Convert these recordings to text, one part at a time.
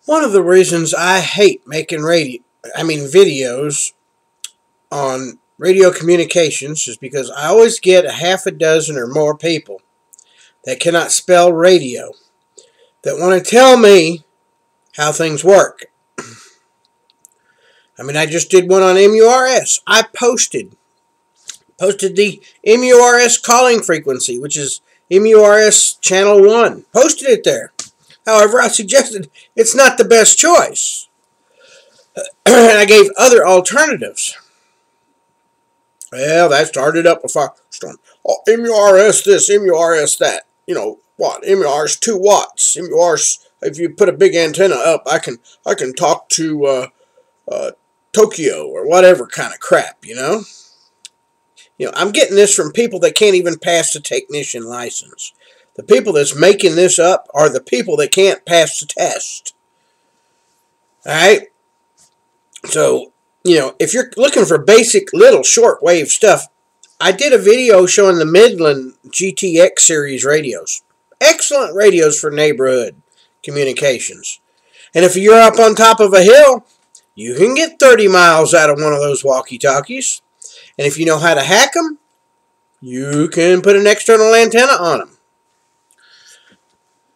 One of the reasons I hate making videos on radio communications is because I always get a half a dozen or more people that cannot spell radio that want to tell me how things work. I just did one on MURS. I posted the MURS calling frequency, which is MURS channel 1. Posted it there. However, I suggested it's not the best choice. And I gave other alternatives. Well, that started up a firestorm. Oh, MURS this, MURS that. You know, what? MURS 2 watts. MURS, if you put a big antenna up, I can talk to Tokyo or whatever kind of crap, you know? I'm getting this from people that can't even pass the technician license. The people that's making this up are the people that can't pass the test. Alright? So, if you're looking for basic little shortwave stuff, I did a video showing the Midland GTX series radios. Excellent radios for neighborhood communications. And if you're up on top of a hill, you can get 30 miles out of one of those walkie-talkies. And if you know how to hack them, you can put an external antenna on them.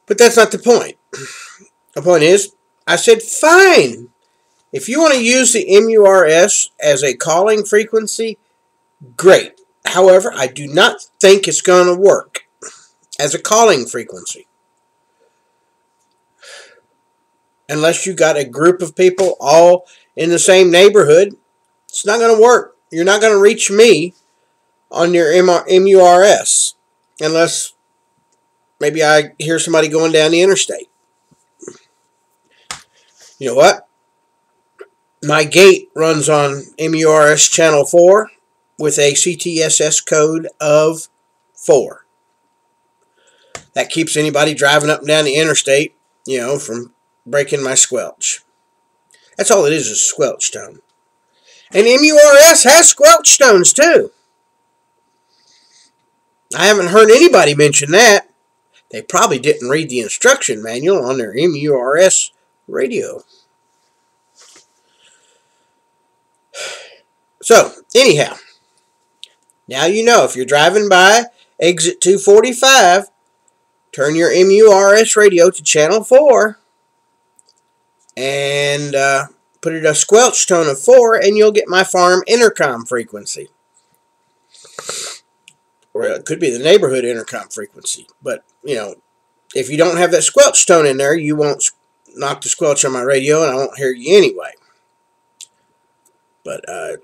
But that's not the point. The point is, I said, fine. If you want to use the MURS as a calling frequency, great. However, I do not think it's going to work as a calling frequency. Unless you got a group of people all in the same neighborhood, it's not going to work. You're not going to reach me on your MURS unless maybe I hear somebody going down the interstate. You know what? My gate runs on MURS channel 4 with a CTSS code of 4. That keeps anybody driving up and down the interstate, from breaking my squelch. That's all it is squelch tone. And MURS has squelch tones too. I haven't heard anybody mention that. They probably didn't read the instruction manual on their MURS radio. So, anyhow, now you know if you're driving by exit 245, turn your MURS radio to channel 4 and put it a squelch tone of 4 and you'll get my farm intercom frequency. Or it could be the neighborhood intercom frequency. But, if you don't have that squelch tone in there, you won't knock the squelch on my radio and I won't hear you anyway. But I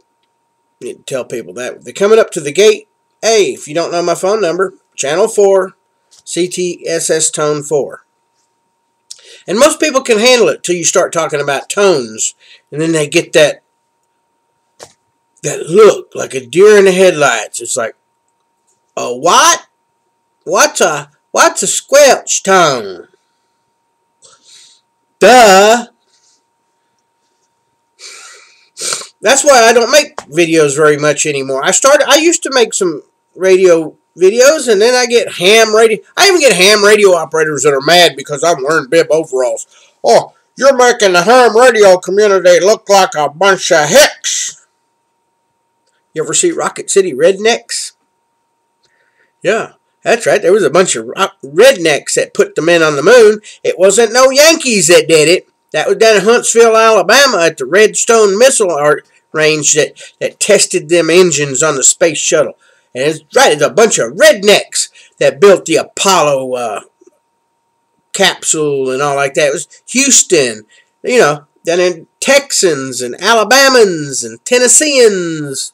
need to tell people that. If they're coming up to the gate, hey, if you don't know my phone number, channel 4, CTSS tone 4. And most people can handle it till you start talking about tones. And then they get that look like a deer in the headlights. It's like, a what? What's a squelch tone? Duh. That's why I don't make videos very much anymore. I used to make some radio videos, and then I get ham radio. I even get ham radio operators that are mad because I'm wearing bib overalls. Oh, you're making the ham radio community look like a bunch of hicks. You ever see Rocket City Rednecks? Yeah, that's right. There was a bunch of rednecks that put the men on the moon. It wasn't no Yankees that did it. That was down in Huntsville, Alabama at the Redstone Missile Range that tested them engines on the space shuttle. And it's right, it's a bunch of rednecks that built the Apollo capsule and all like that. It was Houston, then in Texans and Alabamans and Tennesseans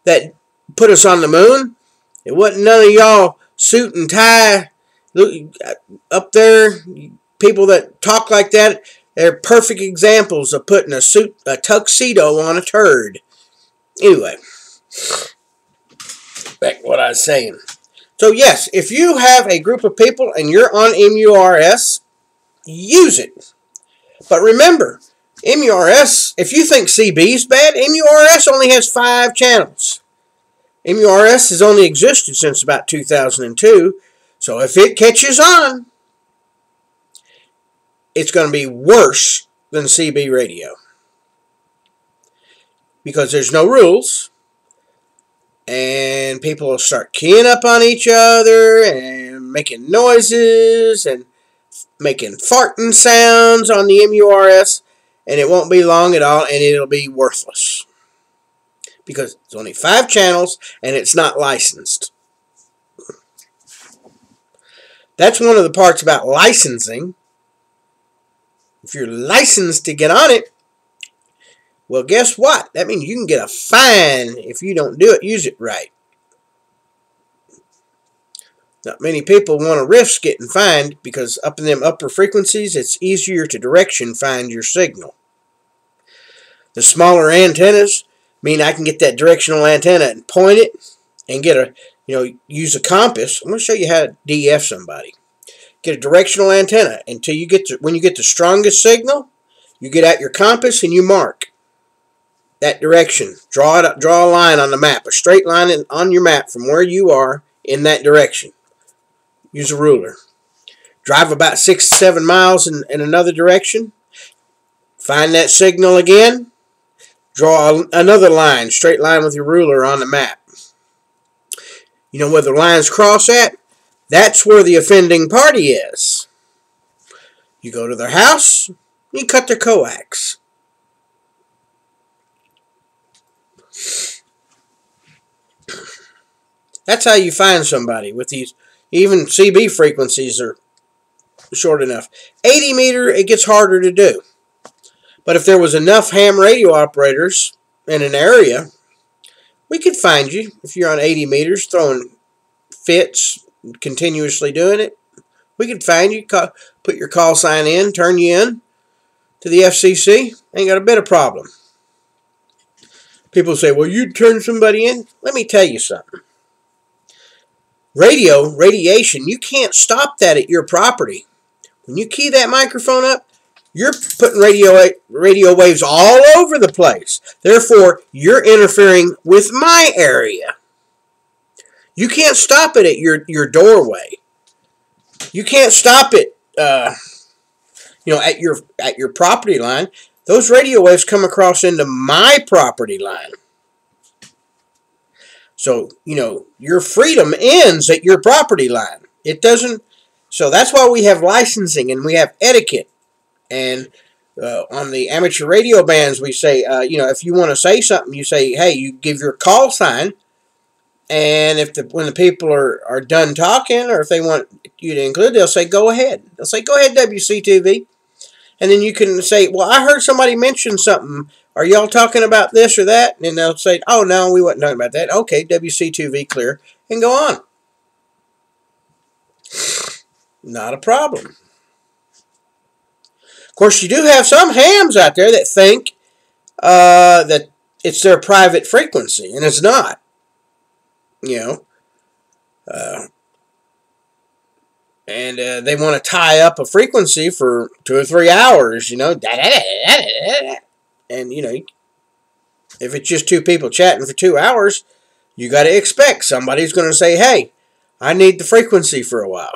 that put us on the moon. It wasn't none of y'all suit and tie up there. People that talk like that, they're perfect examples of putting a tuxedo on a turd. Anyway, back to what I was saying. So yes, if you have a group of people and you're on MURS, use it. But remember, MURS, if you think CB is bad, MURS only has 5 channels. MURS has only existed since about 2002, so if it catches on, it's going to be worse than CB radio, because there's no rules, and people will start keying up on each other and making noises and making farting sounds on the MURS, and it won't be long at all, and it'll be worthless because it's only 5 channels and it's not licensed. That's one of the parts about licensing. If you're licensed to get on it, well, guess what? That means you can get a fine if you don't use it right. Not many people want to risk getting fined because up in them upper frequencies, it's easier to direction find your signal. The smaller antennas mean I can get that directional antenna and point it and get use a compass. I'm going to show you how to DF somebody. Get a directional antenna until you get when you get the strongest signal, you get out your compass and you mark that direction. Draw a line on the map, a straight line on your map from where you are in that direction. Use a ruler. Drive about 6 to 7 miles in another direction. Find that signal again. Draw another line, straight line with your ruler on the map. You know where the lines cross at? That's where the offending party is. You go to their house, you cut their coax. That's how you find somebody with these. Even CB frequencies are short enough. 80 meter, it gets harder to do. But if there was enough ham radio operators in an area, we could find you. If you're on 80 meters throwing fits, continuously doing it, we could find you, put your call sign in, turn you in to the FCC. Ain't got a bit of problem. People say, well, you'd turn somebody in. Let me tell you something. Radiation, you can't stop that at your property. When you key that microphone up, you're putting radio waves all over the place. Therefore, you're interfering with my area. You can't stop it at your doorway. You can't stop it, at your property line. Those radio waves come across into my property line. So, your freedom ends at your property line. It doesn't. So that's why we have licensing and we have etiquette. And on the amateur radio bands, we say, if you want to say something, you say, hey, you give your call sign. And when the people are done talking, or if they want you to include, they'll say, go ahead. They'll say, go ahead, WCTV. And then you can say, well, I heard somebody mention something. Are y'all talking about this or that? And they'll say, oh, no, we wasn't talking about that. Okay, WC2V clear, and go on. Not a problem. Of course, you do have some hams out there that think that it's their private frequency, and it's not. And they want to tie up a frequency for 2 or 3 hours, and, if it's just 2 people chatting for 2 hours, you got to expect somebody's going to say, hey, I need the frequency for a while.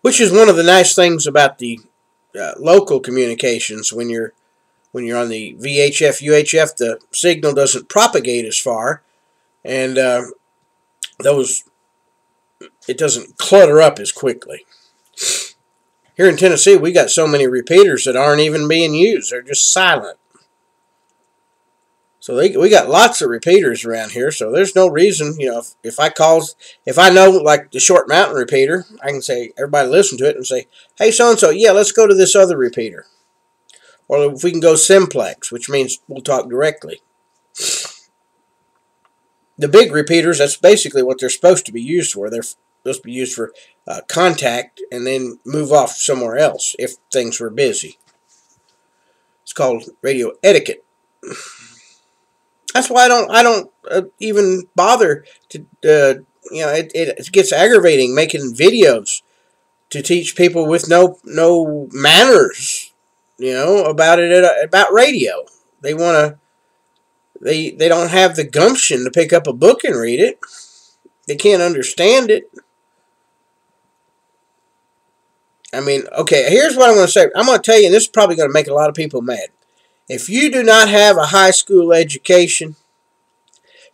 Which is one of the nice things about the local communications. When you're on the VHF, UHF, the signal doesn't propagate as far, and it doesn't clutter up as quickly. Here in Tennessee, we got so many repeaters that aren't even being used. They're just silent. So we got lots of repeaters around here, so there's no reason, if I know, like the Short Mountain repeater, I can say, everybody listen to it and say, hey, so-and-so, yeah, let's go to this other repeater. Or if we can go simplex, which means we'll talk directly. The big repeaters, that's basically what they're supposed to be used for. They're supposed to be used for contact and then move off somewhere else if things were busy. It's called radio etiquette. That's why I don't even bother to, it gets aggravating making videos to teach people with no manners, about radio. They don't have the gumption to pick up a book and read it. They can't understand it. I mean, okay, here's what I'm going to say. I'm going to tell you, and this is probably going to make a lot of people mad. If you do not have a high school education,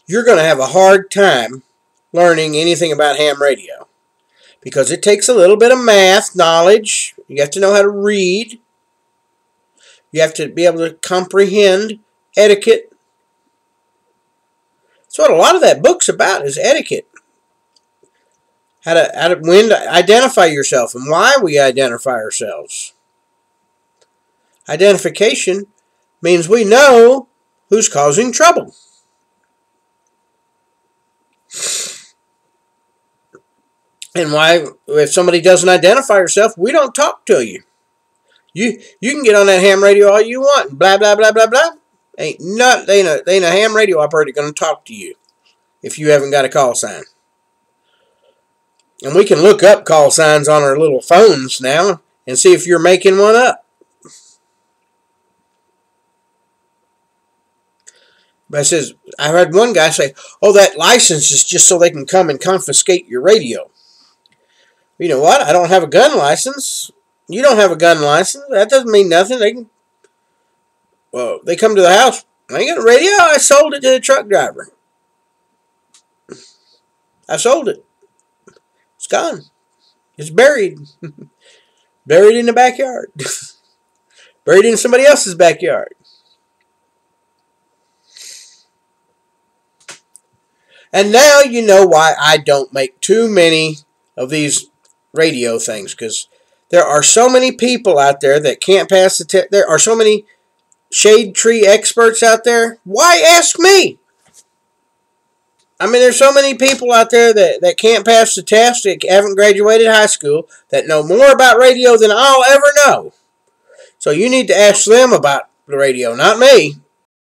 you're going to have a hard time learning anything about ham radio. Because it takes a little bit of math knowledge. You have to know how to read. You have to be able to comprehend etiquette. That's what a lot of that book's about, is etiquette. When to identify yourself and why we identify ourselves. Identification means we know who's causing trouble. And why, if somebody doesn't identify yourself, we don't talk to you. You can get on that ham radio all you want, and blah, blah, blah, blah, blah. Ain't a ham radio operator going to talk to you if you haven't got a call sign. And we can look up call signs on our little phones now and see if you're making one up. But I heard one guy say, oh, that license is just so they can come and confiscate your radio. You know what? I don't have a gun license. You don't have a gun license. That doesn't mean nothing. They come to the house. I ain't got a radio. I sold it to the truck driver. I sold it. It's gone. It's buried. Buried in the backyard. Buried in somebody else's backyard. And now you know why I don't make too many of these radio things, because there are so many people out there that can't pass the test. There are so many shade tree experts out there. Why ask me? I mean, there's so many people out there that can't pass the test, that haven't graduated high school, that know more about radio than I'll ever know. So you need to ask them about the radio, not me.